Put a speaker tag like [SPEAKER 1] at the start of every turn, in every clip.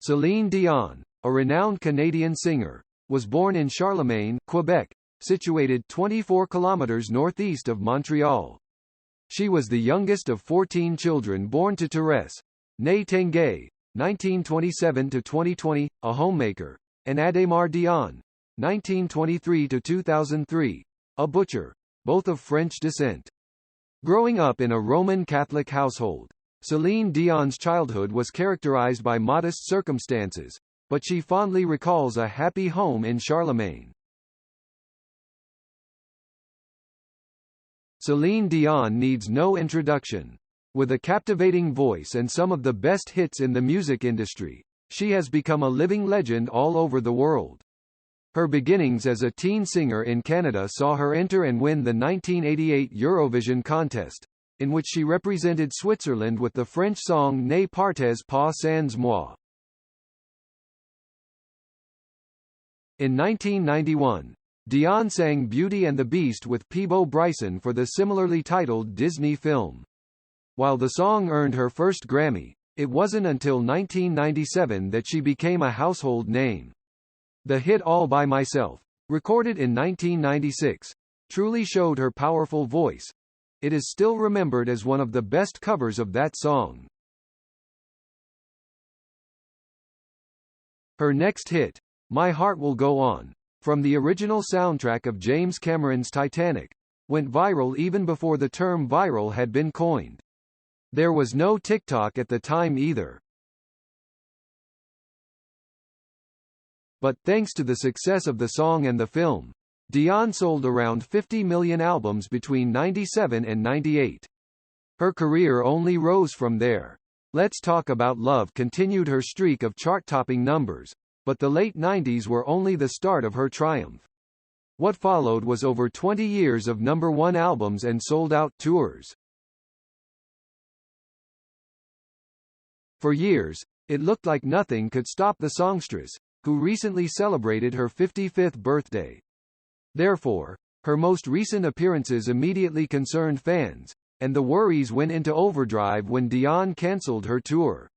[SPEAKER 1] Celine Dion, a renowned Canadian singer, was born in Charlemagne, Quebec, situated 24 kilometers northeast of Montreal. She was the youngest of 14 children born to Thérèse, née Tanguay, 1927–2020, a homemaker, and Adhémar Dion, 1923–2003, a butcher, both of French descent. Growing up in a Roman Catholic household, Celine Dion's childhood was characterized by modest circumstances, but she fondly recalls a happy home in Charlemagne. Celine Dion needs no introduction. With a captivating voice and some of the best hits in the music industry, she has become a living legend all over the world. Her beginnings as a teen singer in Canada saw her enter and win the 1988 Eurovision contest, in which she represented Switzerland with the French song Ne partez pas sans moi. In 1991, Dion sang Beauty and the Beast with Peabo Bryson for the similarly titled Disney film. While the song earned her first Grammy, it wasn't until 1997 that she became a household name. The hit All by Myself, recorded in 1996, truly showed her powerful voice. It is still remembered as one of the best covers of that song. Her next hit, My Heart Will Go On, from the original soundtrack of James Cameron's Titanic, went viral even before the term viral had been coined. There was no TikTok at the time either. But thanks to the success of the song and the film, Dion sold around 50 million albums between 97 and 98. Her career only rose from there. Let's Talk About Love continued her streak of chart-topping numbers, but the late 90s were only the start of her triumph. What followed was over 20 years of #1 albums and sold-out tours. For years, it looked like nothing could stop the songstress, who recently celebrated her 55th birthday. Therefore, her most recent appearances immediately concerned fans, and the worries went into overdrive when Dion cancelled her tour.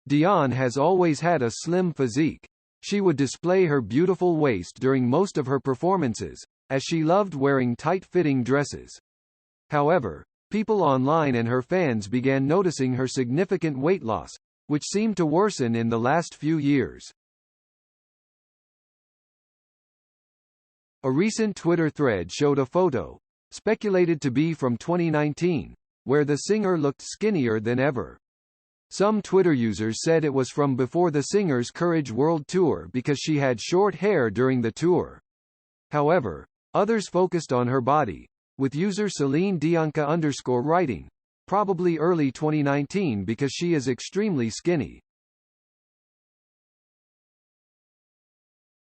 [SPEAKER 1] Dion has always had a slim physique. She would display her beautiful waist during most of her performances, as she loved wearing tight-fitting dresses. However, people online and her fans began noticing her significant weight loss, which seemed to worsen in the last few years. A recent Twitter thread showed a photo, speculated to be from 2019, where the singer looked skinnier than ever. Some Twitter users said it was from before the singer's Courage World Tour because she had short hair during the tour. However, others focused on her body, with user Celine Dionka _writing, probably early 2019 because she is extremely skinny.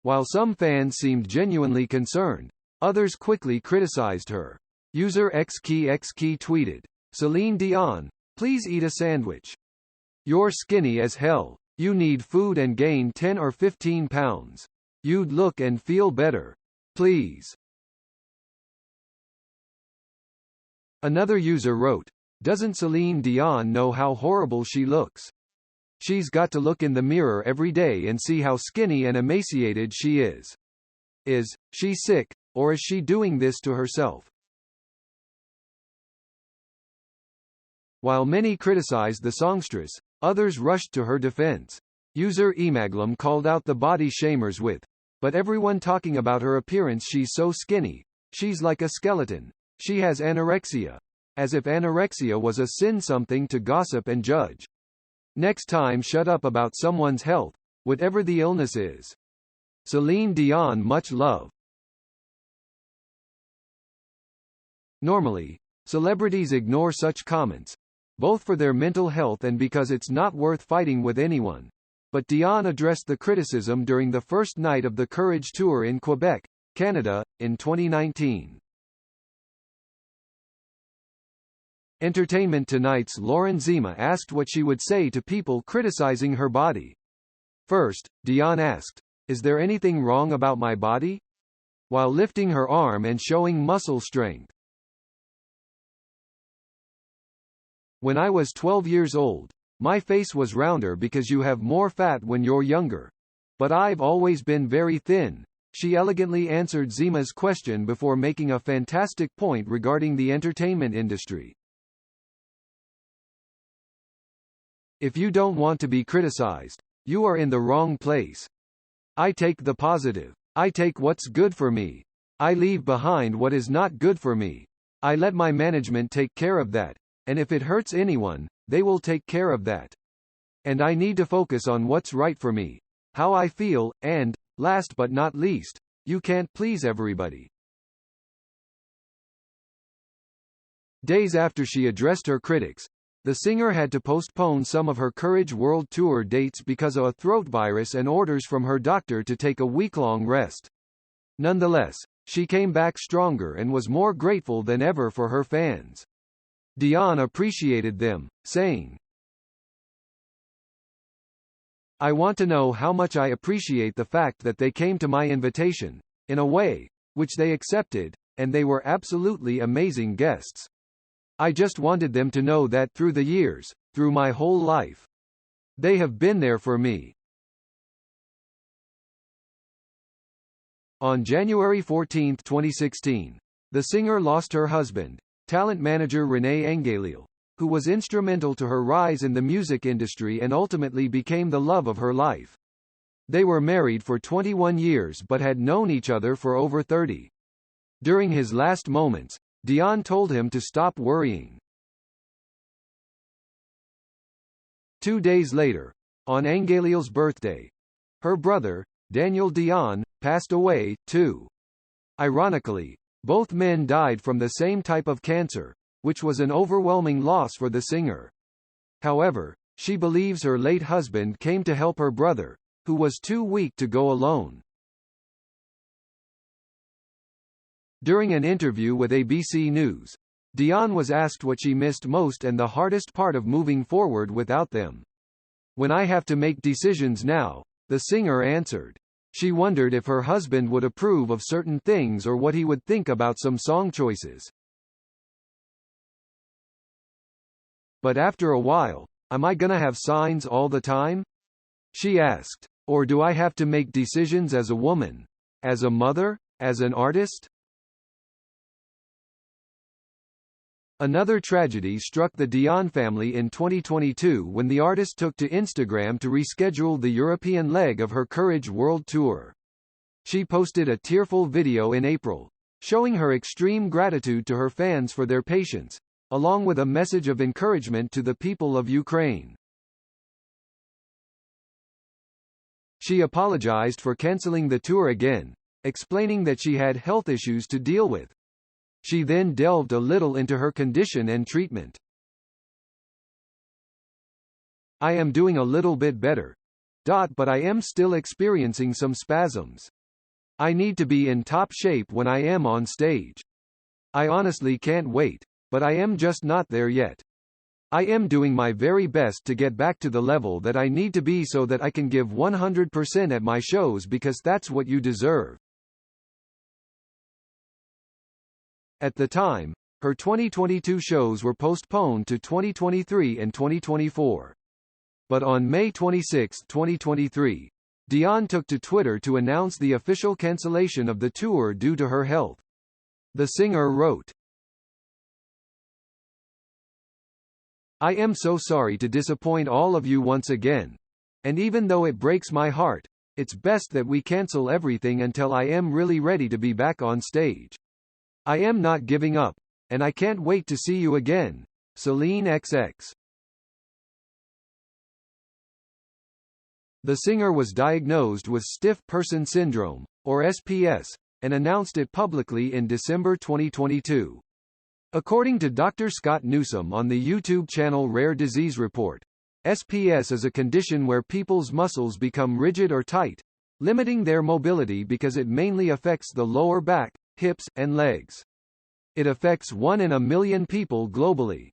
[SPEAKER 1] While some fans seemed genuinely concerned, others quickly criticized her. User XKey tweeted, "Celine Dion, please eat a sandwich. You're skinny as hell. You need food and gain 10 or 15 pounds. You'd look and feel better. Please." Another user wrote, "Doesn't Celine Dion know how horrible she looks? She's got to look in the mirror every day and see how skinny and emaciated she is. Is she sick, or is she doing this to herself?" While many criticized the songstress, others rushed to her defense. User Emaglum called out the body shamers with, "But everyone talking about her appearance, she's so skinny. She's like a skeleton. She has anorexia." As if anorexia was a sin, something to gossip and judge. Next time, shut up about someone's health, whatever the illness is. Celine Dion, much love. Normally, celebrities ignore such comments, both for their mental health and because it's not worth fighting with anyone. But Dion addressed the criticism during the first night of the Courage Tour in Quebec, Canada, in 2019. Entertainment Tonight's Lauren Zima asked what she would say to people criticizing her body. First, Dion asked, "Is there anything wrong about my body?" while lifting her arm and showing muscle strength. When I was 12 years old, my face was rounder because you have more fat when you're younger. But I've always been very thin. She elegantly answered Zima's question before making a fantastic point regarding the entertainment industry. If you don't want to be criticized, you are in the wrong place. I take the positive. I take what's good for me. I leave behind what is not good for me. I let my management take care of that, and if it hurts anyone, they will take care of that. And I need to focus on what's right for me, how I feel, and, last but not least, you can't please everybody. Days after she addressed her critics, the singer had to postpone some of her Courage World Tour dates because of a throat virus and orders from her doctor to take a week-long rest. Nonetheless, she came back stronger and was more grateful than ever for her fans. Dion appreciated them, saying, "I want to know how much I appreciate the fact that they came to my invitation, in a way, which they accepted, and they were absolutely amazing guests. I just wanted them to know that through the years, through my whole life, they have been there for me." On January 14, 2016, the singer lost her husband, talent manager René Angélil, who was instrumental to her rise in the music industry and ultimately became the love of her life. They were married for 21 years but had known each other for over 30. During his last moments, Dion told him to stop worrying. 2 days later, on Angélil's birthday, her brother, Daniel Dion, passed away, too. Ironically, both men died from the same type of cancer, which was an overwhelming loss for the singer. However, she believes her late husband came to help her brother, who was too weak to go alone. During an interview with ABC News, Dion was asked what she missed most and the hardest part of moving forward without them. "When I have to make decisions now," the singer answered. She wondered if her husband would approve of certain things or what he would think about some song choices. "But after a while, am I gonna have signs all the time?" she asked. "Or do I have to make decisions as a woman? As a mother? As an artist?" Another tragedy struck the Dion family in 2022 when the artist took to Instagram to reschedule the European leg of her Courage World Tour. She posted a tearful video in April, showing her extreme gratitude to her fans for their patience, along with a message of encouragement to the people of Ukraine. She apologized for canceling the tour again, explaining that she had health issues to deal with. She then delved a little into her condition and treatment. "I am doing a little bit better. But I am still experiencing some spasms. I need to be in top shape when I am on stage. I honestly can't wait, but I am just not there yet. I am doing my very best to get back to the level that I need to be so that I can give 100% at my shows because that's what you deserve." At the time, her 2022 shows were postponed to 2023 and 2024. But on May 26, 2023, Dion took to Twitter to announce the official cancellation of the tour due to her health. The singer wrote, "I am so sorry to disappoint all of you once again. And even though it breaks my heart, it's best that we cancel everything until I am really ready to be back on stage. I am not giving up, and I can't wait to see you again. Celine XX." The singer was diagnosed with stiff person syndrome, or SPS, and announced it publicly in December 2022. According to Dr. Scott Newsom on the YouTube channel Rare Disease Report, SPS is a condition where people's muscles become rigid or tight, limiting their mobility because it mainly affects the lower back, hips, and legs. It affects 1 in a million people globally.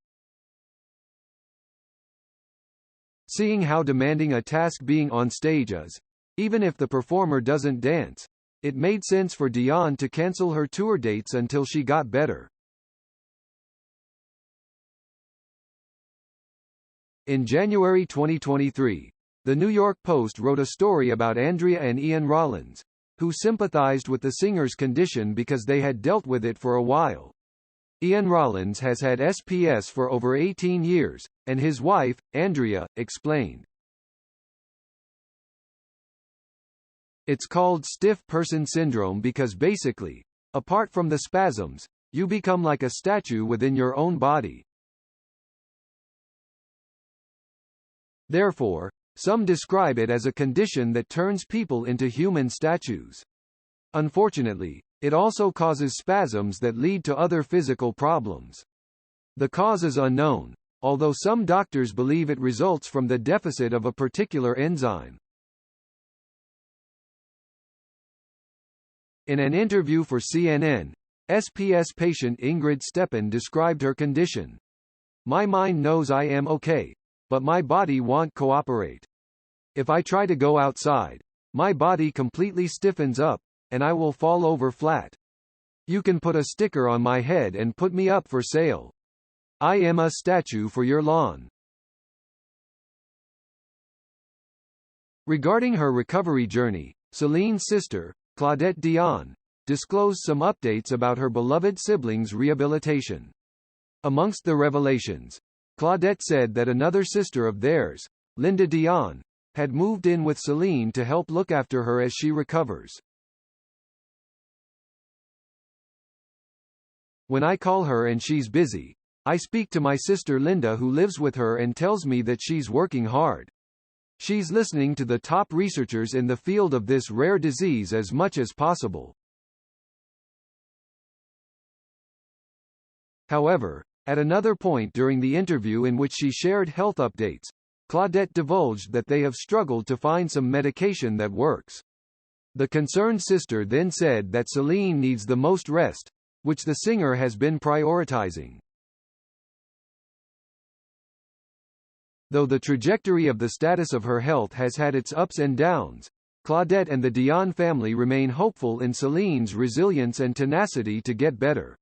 [SPEAKER 1] Seeing how demanding a task being on stage is, even if the performer doesn't dance, it made sense for Dion to cancel her tour dates until she got better. In January 2023, the New York Post wrote a story about Andrea and Ian Rollins, who sympathized with the singer's condition because they had dealt with it for a while. Ian Rollins has had SPS for over 18 years, and his wife, Andrea, explained. It's called stiff person syndrome because basically, apart from the spasms, you become like a statue within your own body. Therefore, some describe it as a condition that turns people into human statues. Unfortunately, it also causes spasms that lead to other physical problems. The cause is unknown, although some doctors believe it results from the deficit of a particular enzyme. In an interview for CNN, SPS patient Ingrid Stepan described her condition. My mind knows I am okay, but my body won't cooperate. If I try to go outside, my body completely stiffens up, and I will fall over flat. You can put a sticker on my head and put me up for sale. I am a statue for your lawn. Regarding her recovery journey, Celine's sister, Claudette Dion, disclosed some updates about her beloved siblings' rehabilitation. Amongst the revelations, Claudette said that another sister of theirs, Linda Dion, had moved in with Celine to help look after her as she recovers. When I call her and she's busy, I speak to my sister Linda who lives with her and tells me that she's working hard. She's listening to the top researchers in the field of this rare disease as much as possible. However, at another point during the interview in which she shared health updates, Claudette divulged that they have struggled to find some medication that works. The concerned sister then said that Celine needs the most rest, which the singer has been prioritizing. Though the trajectory of the status of her health has had its ups and downs, Claudette and the Dion family remain hopeful in Celine's resilience and tenacity to get better.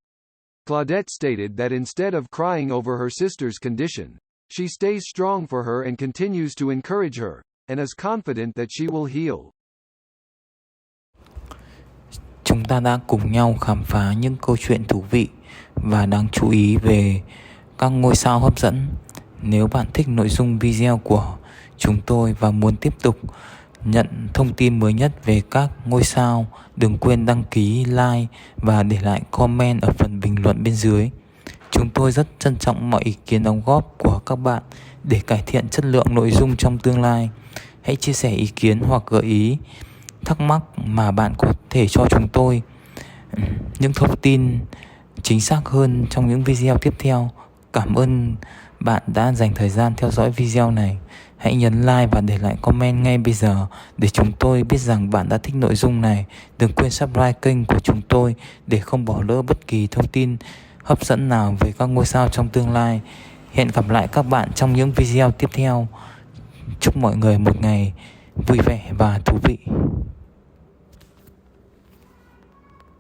[SPEAKER 1] Claudette stated that instead of crying over her sister's condition, she stays strong for her and continues to encourage her, and is confident that she will heal.
[SPEAKER 2] Chúng ta đã cùng nhau khám phá những câu chuyện thú vị và đáng chú ý về các ngôi sao hấp dẫn. Nếu bạn thích nội dung video của chúng tôi và muốn tiếp tục nhận thông tin mới nhất về các ngôi sao, đừng quên đăng ký, like và để lại comment ở phần bình luận bên dưới. Chúng tôi rất trân trọng mọi ý kiến đóng góp của các bạn để cải thiện chất lượng nội dung trong tương lai. Hãy chia sẻ ý kiến hoặc gợi ý, thắc mắc mà bạn có thể cho chúng tôi những thông tin chính xác hơn trong những video tiếp theo. Cảm ơn bạn đã dành thời gian theo dõi video này. Hãy nhấn like và để lại comment ngay bây giờ để chúng tôi biết rằng bạn đã thích nội dung này. Đừng quên subscribe kênh của chúng tôi để không bỏ lỡ bất kỳ thông tin hấp dẫn nào về các ngôi sao trong tương lai. Hẹn gặp lại các bạn trong những video tiếp theo. Chúc mọi người một ngày vui vẻ và thú vị.